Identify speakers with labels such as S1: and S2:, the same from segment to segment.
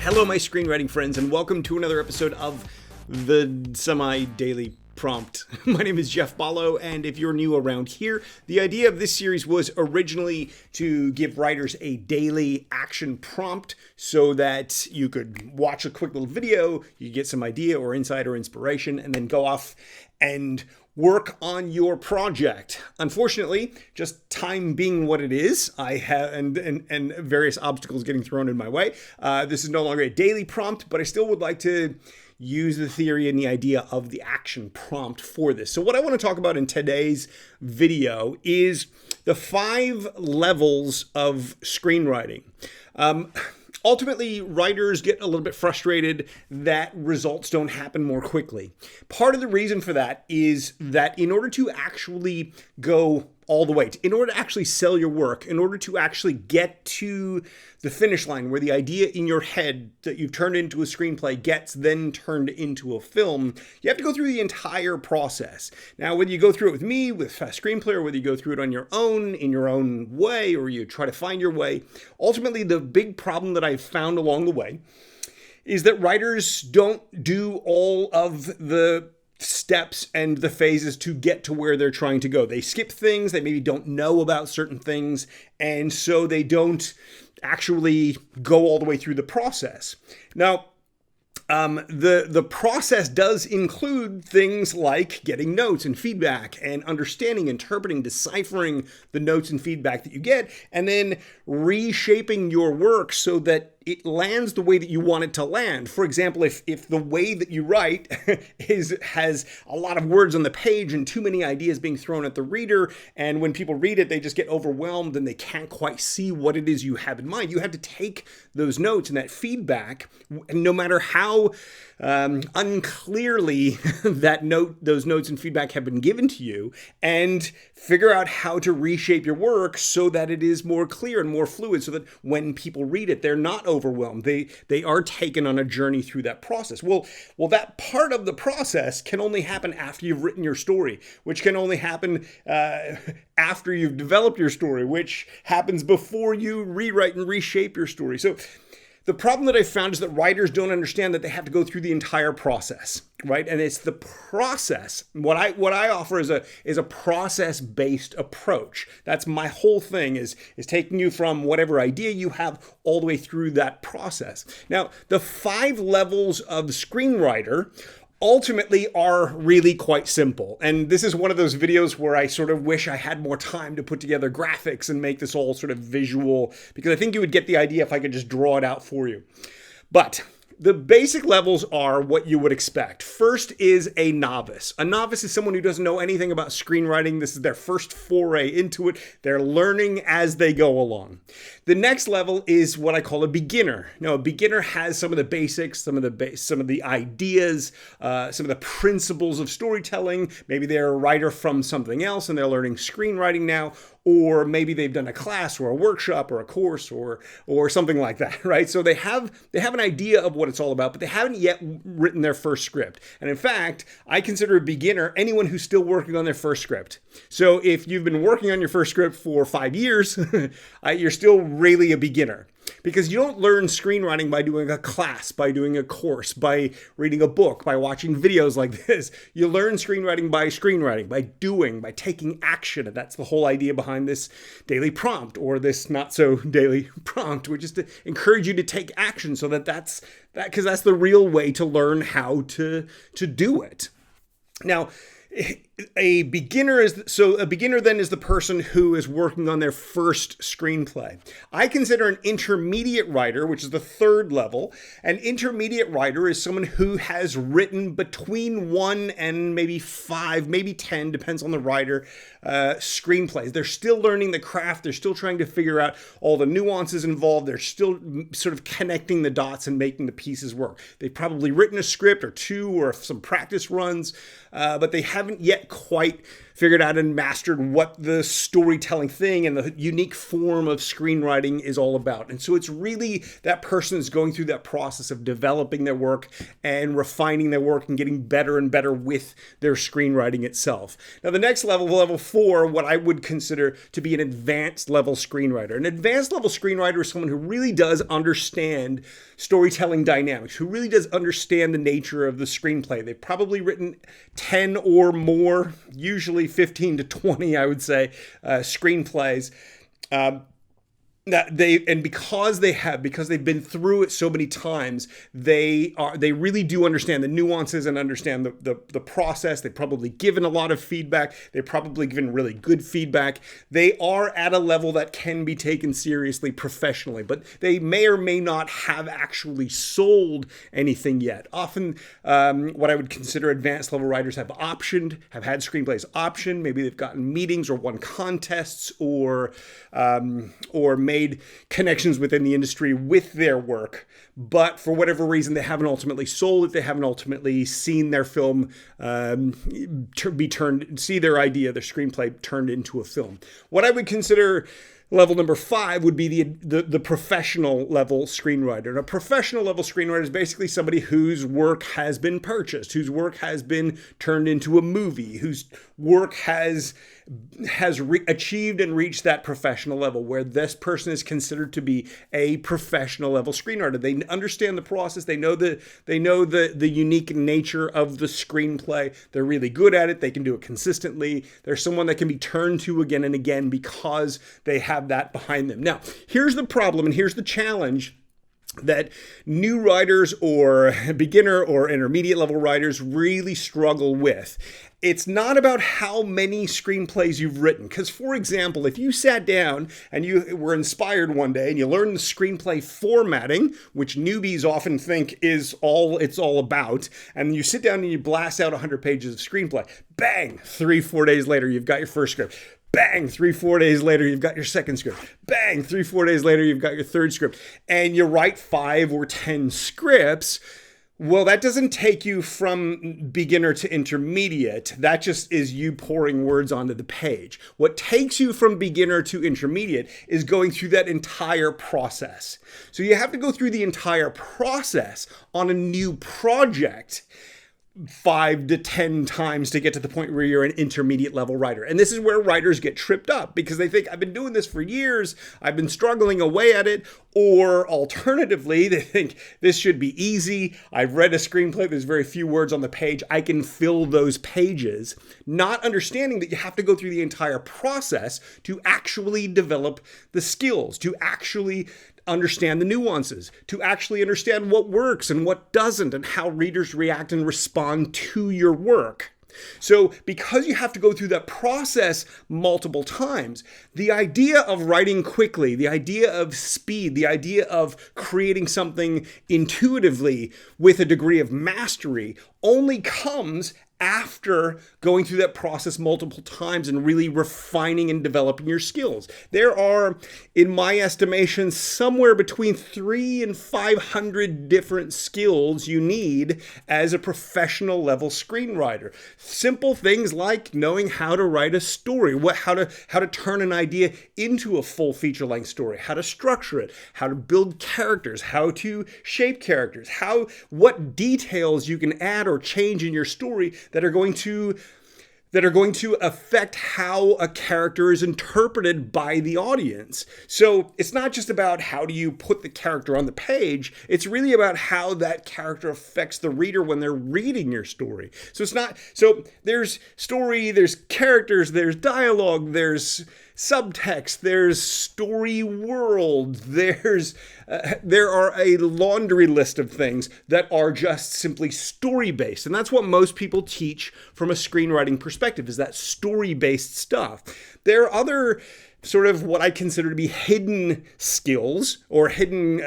S1: Hello, my screenwriting friends, and welcome to another episode of the semi-daily prompt. My name is Jeff Ballo, and if you're new around here, the idea of this series was originally to give writers a daily action prompt so that you could watch a quick little video, you get some idea or insight or inspiration, and then go off and work on your project. Unfortunately, just time being what it is, I have and various obstacles getting thrown in my way. This is no longer a daily prompt, but I still would like to use the theory and the idea of the action prompt for this. So what I want to talk about in today's video is the 5 levels of screenwriting. Ultimately, writers get a little bit frustrated that results don't happen more quickly. Part of the reason for that is that in order to actually go all the way, in order to actually sell your work, in order to actually get to the finish line where the idea in your head that you've turned into a screenplay gets then turned into a film, you have to go through the entire process. Now, whether you go through it with me, with a screenplay, or whether you go through it on your own, in your own way, or you try to find your way, ultimately the big problem that I've found along the way is that writers don't do all of the steps and the phases to get to where they're trying to go. They skip things, they maybe don't know about certain things, and so they don't actually go all the way through the process. Now, the process does include things like getting notes and feedback and understanding, interpreting, deciphering the notes and feedback that you get, and then reshaping your work so that it lands the way that you want it to land. For example, if the way that you write has a lot of words on the page and too many ideas being thrown at the reader, and when people read it, they just get overwhelmed and they can't quite see what it is you have in mind. You have to take those notes and that feedback, and no matter how unclearly those notes and feedback have been given to you, and figure out how to reshape your work so that it is more clear and more fluid, so that when people read it, they're not overwhelmed. They are taken on a journey through that process. Well, that part of the process can only happen after you've written your story, which can only happen after you've developed your story, which happens before you rewrite and reshape your story. So the problem that I found is that writers don't understand that they have to go through the entire process, right? And it's the process. What I offer is a process-based approach. That's my whole thing, is taking you from whatever idea you have all the way through that process. Now, the 5 levels of screenwriter ultimately are really quite simple. And this is one of those videos where I sort of wish I had more time to put together graphics and make this all sort of visual, because I think you would get the idea if I could just draw it out for you. But the basic levels are what you would expect. First is a novice. A novice is someone who doesn't know anything about screenwriting. This is their first foray into it. They're learning as they go along. The next level is what I call a beginner. Now, a beginner has some of the basics, some of the ideas, some of the principles of storytelling. Maybe they're a writer from something else and they're learning screenwriting now, or maybe they've done a class or a workshop or a course or something like that, right? So they have an idea of what it's all about, but they haven't yet written their first script. And in fact, I consider a beginner anyone who's still working on their first script. So if you've been working on your first script for 5 years, you're still really a beginner. Because you don't learn screenwriting by doing a class, by doing a course, by reading a book, by watching videos like this. You learn screenwriting, by doing, by taking action. And that's the whole idea behind this daily prompt, or this not so daily prompt, which is to encourage you to take action, so that's because that's the real way to learn how to do it. Now, a beginner then is the person who is working on their first screenplay. I consider an intermediate writer, which is the 3rd level. An intermediate writer is someone who has written between 1 and maybe 5, maybe 10, depends on the writer, screenplays. They're still learning the craft. They're still trying to figure out all the nuances involved. They're still sort of connecting the dots and making the pieces work. They've probably written a script or 2 or some practice runs, but they haven't yet quite figured out and mastered what the storytelling thing and the unique form of screenwriting is all about. And so it's really that person is going through that process of developing their work and refining their work and getting better and better with their screenwriting itself. Now, the next level, level 4, what I would consider to be an advanced level screenwriter. An advanced level screenwriter is someone who really does understand storytelling dynamics, who really does understand the nature of the screenplay. They've probably written 10 or more, usually 15 to 20, I would say, screenplays. Because they've been through it so many times, they really do understand the nuances and understand the process. They've probably given a lot of feedback. They've probably given really good feedback. They are at a level that can be taken seriously professionally, but they may or may not have actually sold anything yet. Often, what I would consider advanced level writers have had screenplays optioned. Maybe they've gotten meetings or won contests or made connections within the industry with their work, but for whatever reason they haven't ultimately sold it. They haven't ultimately seen their film see their idea, their screenplay turned into a film. What I would consider level number 5 would be the professional level screenwriter. And a professional level screenwriter is basically somebody whose work has been purchased, whose work has been turned into a movie, whose work has achieved and reached that professional level where this person is considered to be a professional level screenwriter. They understand the process. They know the unique nature of the screenplay. They're really good at it. They can do it consistently. They're someone that can be turned to again and again because they have that behind them. Now, here's the problem and here's the challenge that new writers or beginner or intermediate level writers really struggle with. It's not about how many screenplays you've written. Because, for example, if you sat down and you were inspired one day and you learned the screenplay formatting, which newbies often think is all it's all about, and you sit down and you blast out 100 pages of screenplay, bang, 3-4 days later, you've got your first script. Bang, 3-4 days later, you've got your second script. Bang, 3-4 days later, you've got your third script. And you write 5 or 10 scripts. Well, that doesn't take you from beginner to intermediate. That just is you pouring words onto the page. What takes you from beginner to intermediate is going through that entire process. So you have to go through the entire process on a new project 5 to 10 times to get to the point where you're an intermediate level writer. And this is where writers get tripped up because they think, I've been doing this for years, I've been struggling away at it, or alternatively, they think this should be easy. I've read a screenplay, there's very few words on the page, I can fill those pages, not understanding that you have to go through the entire process to actually develop the skills, to actually understand the nuances, to actually understand what works and what doesn't, and how readers react and respond to your work. So because you have to go through that process multiple times, the idea of writing quickly, the idea of speed, the idea of creating something intuitively with a degree of mastery only comes after going through that process multiple times and really refining and developing your skills. There are, in my estimation, somewhere between 300 and 500 different skills you need as a professional level screenwriter. Simple things like knowing how to write a story, how to turn an idea into a full feature-length story, how to structure it, how to build characters, how to shape characters, what details you can add or change in your story that are going to affect how a character is interpreted by the audience. So it's not just about how do you put the character on the page, it's really about how that character affects the reader when they're reading your story. So there's story, there's characters, there's dialogue, there's subtext, there's story world, there are a laundry list of things that are just simply story-based. And that's what most people teach from a screenwriting perspective, is that story-based stuff. There are other sort of what I consider to be hidden skills or hidden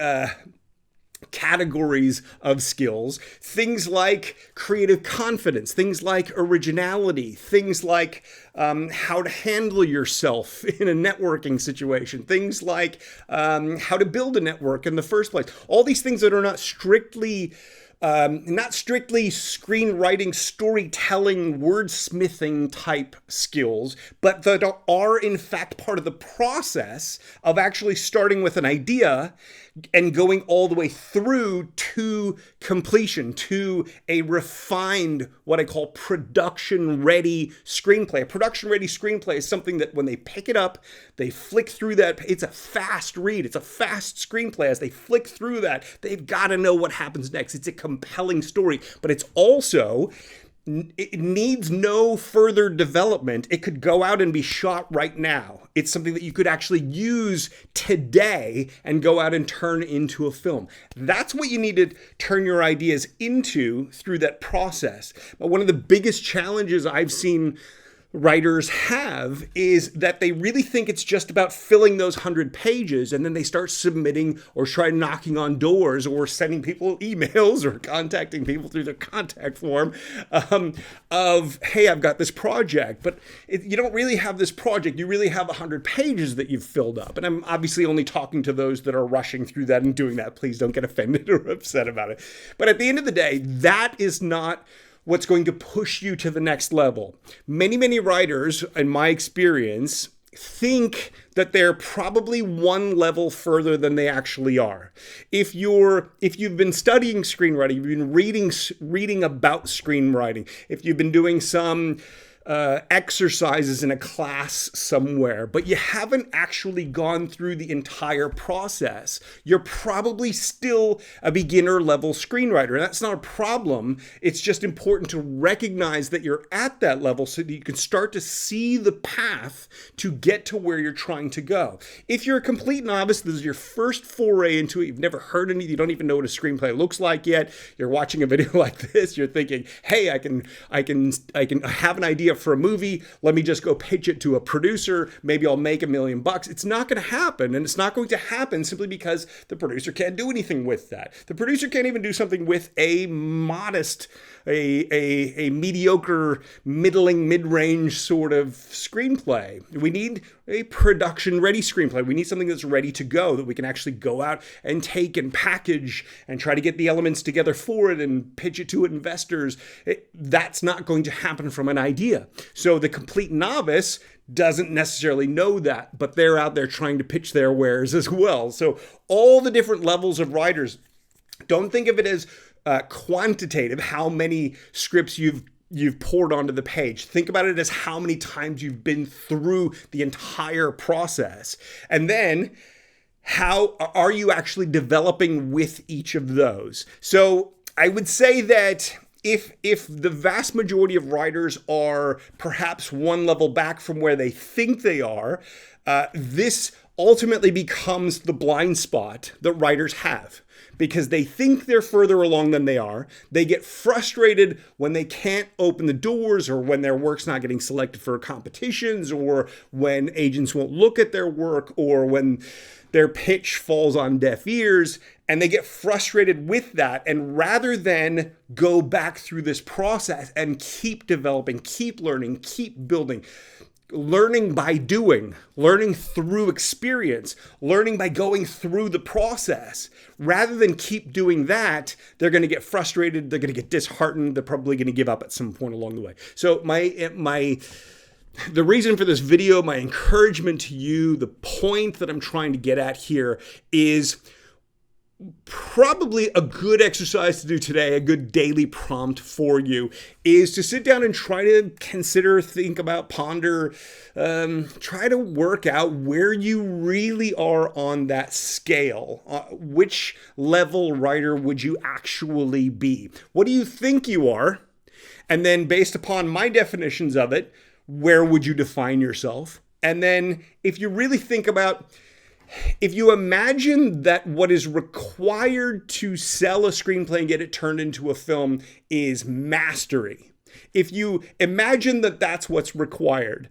S1: categories of skills, things like creative confidence, things like originality, things like how to handle yourself in a networking situation, things like how to build a network in the first place. All these things that are not strictly not strictly screenwriting, storytelling, wordsmithing type skills, but that are in fact part of the process of actually starting with an idea and going all the way through to completion, to a refined, what I call production-ready screenplay. A production-ready screenplay is something that when they pick it up, they flick through that. It's a fast read. It's a fast screenplay. As they flick through that, they've got to know what happens next. It's a compelling story, but it's also, it needs no further development. It could go out and be shot right now. It's something that you could actually use today and go out and turn into a film. That's what you need to turn your ideas into through that process. But one of the biggest challenges I've seen writers have is that they really think it's just about filling those 100 pages, and then they start submitting or try knocking on doors or sending people emails or contacting people through their contact form of, hey, I've got this project. But you don't really have this project. You really have 100 pages that you've filled up. And I'm obviously only talking to those that are rushing through that and doing that. Please don't get offended or upset about it. But at the end of the day, that is not what's going to push you to the next level. Many writers, in my experience, think that they're probably one level further than they actually are. If you've been studying screenwriting, you've been reading about screenwriting, if you've been doing some exercises in a class somewhere, but you haven't actually gone through the entire process, you're probably still a beginner level screenwriter. And that's not a problem. It's just important to recognize that you're at that level so that you can start to see the path to get to where you're trying to go. If you're a complete novice, this is your first foray into it, you've never heard anything, you don't even know what a screenplay looks like yet, you're watching a video like this, you're thinking, hey, I can have an idea for a movie, let me just go pitch it to a producer, maybe I'll make $1 million. It's not going to happen, and it's not going to happen simply because the producer can't do anything with that. The producer can't even do something with a modest, a mediocre, middling, mid-range sort of screenplay. We need a production-ready screenplay. We need something that's ready to go, that we can actually go out and take and package and try to get the elements together for it and pitch it to investors. That's not going to happen from an idea. So the complete novice doesn't necessarily know that, but they're out there trying to pitch their wares as well. So all the different levels of writers, don't think of it as quantitative, how many scripts you've poured onto the page. Think about it as how many times you've been through the entire process. And then how are you actually developing with each of those? So I would say that if the vast majority of writers are perhaps one level back from where they think they are, this ultimately becomes the blind spot that writers have, because they think they're further along than they are. They get frustrated when they can't open the doors, or when their work's not getting selected for competitions, or when agents won't look at their work, or when their pitch falls on deaf ears, and they get frustrated with that. And rather than go back through this process and keep developing, keep learning, keep building, learning by doing, learning through experience, learning by going through the process, rather than keep doing that, they're going to get frustrated, they're going to get disheartened, they're probably going to give up at some point along the way. So the reason for this video, my encouragement to you, the point that I'm trying to get at here is probably a good exercise to do today, a good daily prompt for you, is to sit down and try to consider, think about, ponder, try to work out where you really are on that scale. Which level writer would you actually be? What do you think you are? And then based upon my definitions of it, where would you define yourself? And then if you really think about, if you imagine that what is required to sell a screenplay and get it turned into a film is mastery, if you imagine that that's what's required,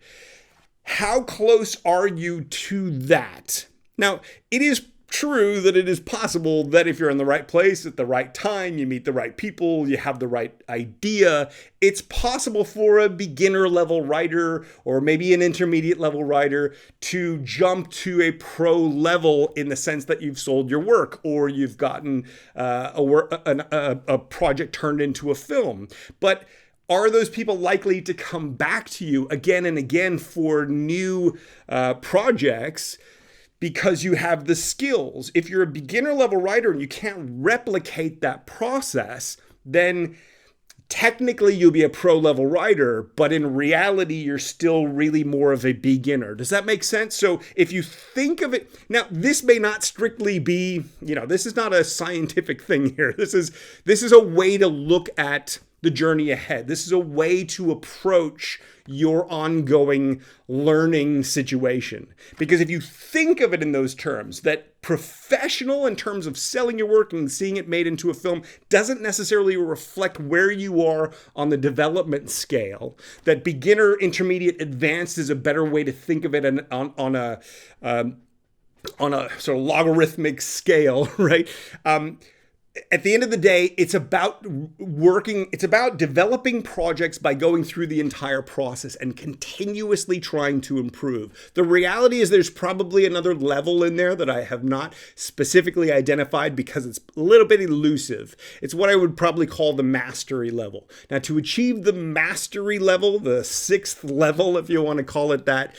S1: how close are you to that? Now, it is true that it is possible that if you're in the right place at the right time, you meet the right people, you have the right idea, it's possible for a beginner level writer or maybe an intermediate level writer to jump to a pro level in the sense that you've sold your work or you've gotten a project turned into a film. But are those people likely to come back to you again and again for new projects? Because you have the skills. If you're a beginner level writer and you can't replicate that process, then technically you'll be a pro level writer, but in reality, you're still really more of a beginner. Does that make sense? So if you think of it, now this may not strictly be, this is not a scientific thing here. This is a way to look at the journey ahead. This is a way to approach your ongoing learning situation. Because if you think of it in those terms, that professional in terms of selling your work and seeing it made into a film doesn't necessarily reflect where you are on the development scale. That beginner, intermediate, advanced is a better way to think of it on a sort of logarithmic scale, right? At the end of the day, it's about developing projects by going through the entire process and continuously trying to improve. The reality is there's probably another level in there that I have not specifically identified because it's a little bit elusive. It's what I would probably call the mastery level. Now, to achieve the mastery level, the 6th level, if you want to call it that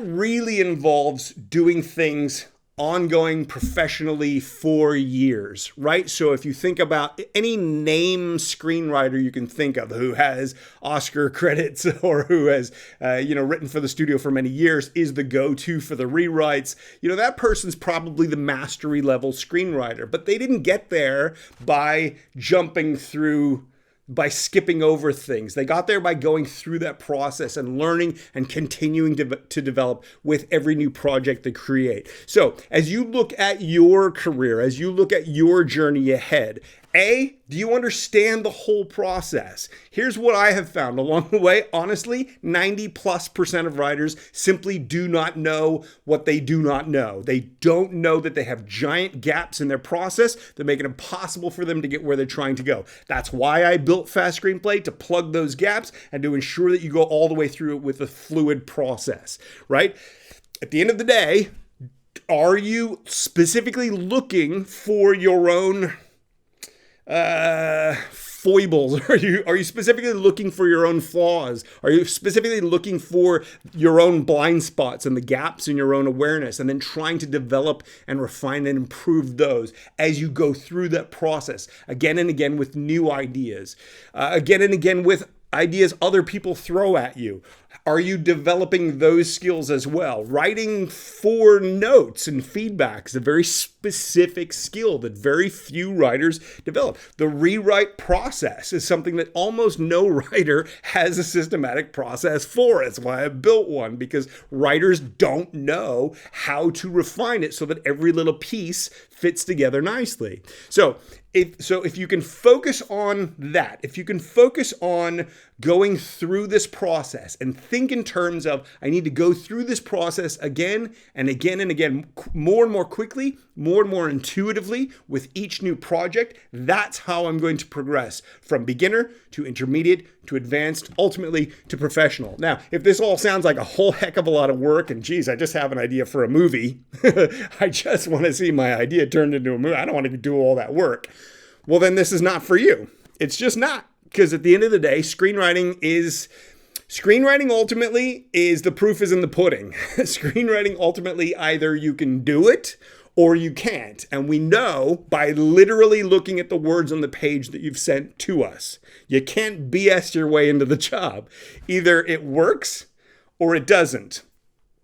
S1: really involves doing things ongoing professionally for years, right? So if you think about any name screenwriter you can think of who has Oscar credits or who has, written for the studio for many years, is the go-to for the rewrites, that person's probably the mastery level screenwriter. But they didn't get there by skipping over things. They got there by going through that process and learning and continuing to develop with every new project they create. So as you look at your career, as you look at your journey ahead, do you understand the whole process? Here's what I have found along the way. Honestly, 90+% of writers simply do not know what they do not know. They don't know that they have giant gaps in their process that make it impossible for them to get where they're trying to go. That's why I built Fast Screenplay, to plug those gaps and to ensure that you go all the way through it with a fluid process, right? At the end of the day, are you specifically looking for your own foibles? Are you specifically looking for your own flaws? Are you specifically looking for your own blind spots and the gaps in your own awareness, and then trying to develop and refine and improve those as you go through that process again and again with new ideas, again and again with ideas other people throw at you? Are you developing those skills as well? Writing for notes and feedback is a very specific skill that very few writers develop. The rewrite process is something that almost no writer has a systematic process for. That's why I built one, because writers don't know how to refine it so that every little piece fits together nicely. So if you can focus on that, if you can focus on going through this process and think in terms of, I need to go through this process again and again and again, more and more quickly, more and more intuitively with each new project, that's how I'm going to progress from beginner to intermediate to advanced, ultimately to professional. Now, if this all sounds like a whole heck of a lot of work and geez, I just have an idea for a movie, I just want to see my idea turned into a movie, I don't want to do all that work, well, then this is not for you. It's just not. Because at the end of the day, screenwriting ultimately is, the proof is in the pudding. Screenwriting ultimately, either you can do it or you can't. And we know by literally looking at the words on the page that you've sent to us. You can't BS your way into the job. Either it works or it doesn't.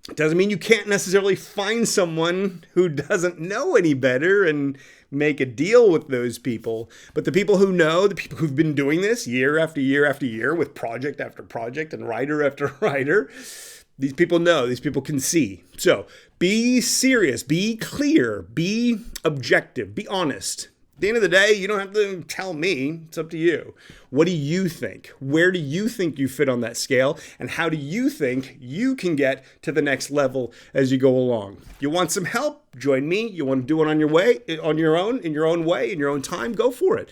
S1: It doesn't mean you can't necessarily find someone who doesn't know any better and make a deal with those people. But the people who know, the people who've been doing this year after year after year with project after project and writer after writer, these people know, these people can see. So be serious, be clear, be objective, be honest. At the end of the day, you don't have to tell me. It's up to you. What do you think? Where do you think you fit on that scale? And how do you think you can get to the next level as you go along? You want some help? Join me. You want to do it on your way, on your own, in your own way, in your own time? Go for it.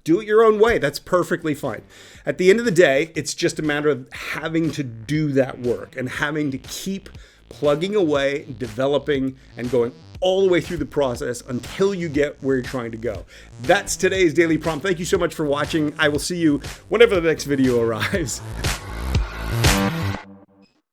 S1: Do it your own way. That's perfectly fine. At the end of the day, it's just a matter of having to do that work and having to keep plugging away, developing, and going all the way through the process until you get where you're trying to go. That's today's Daily Prompt. Thank you so much for watching. I will see you whenever the next video arrives.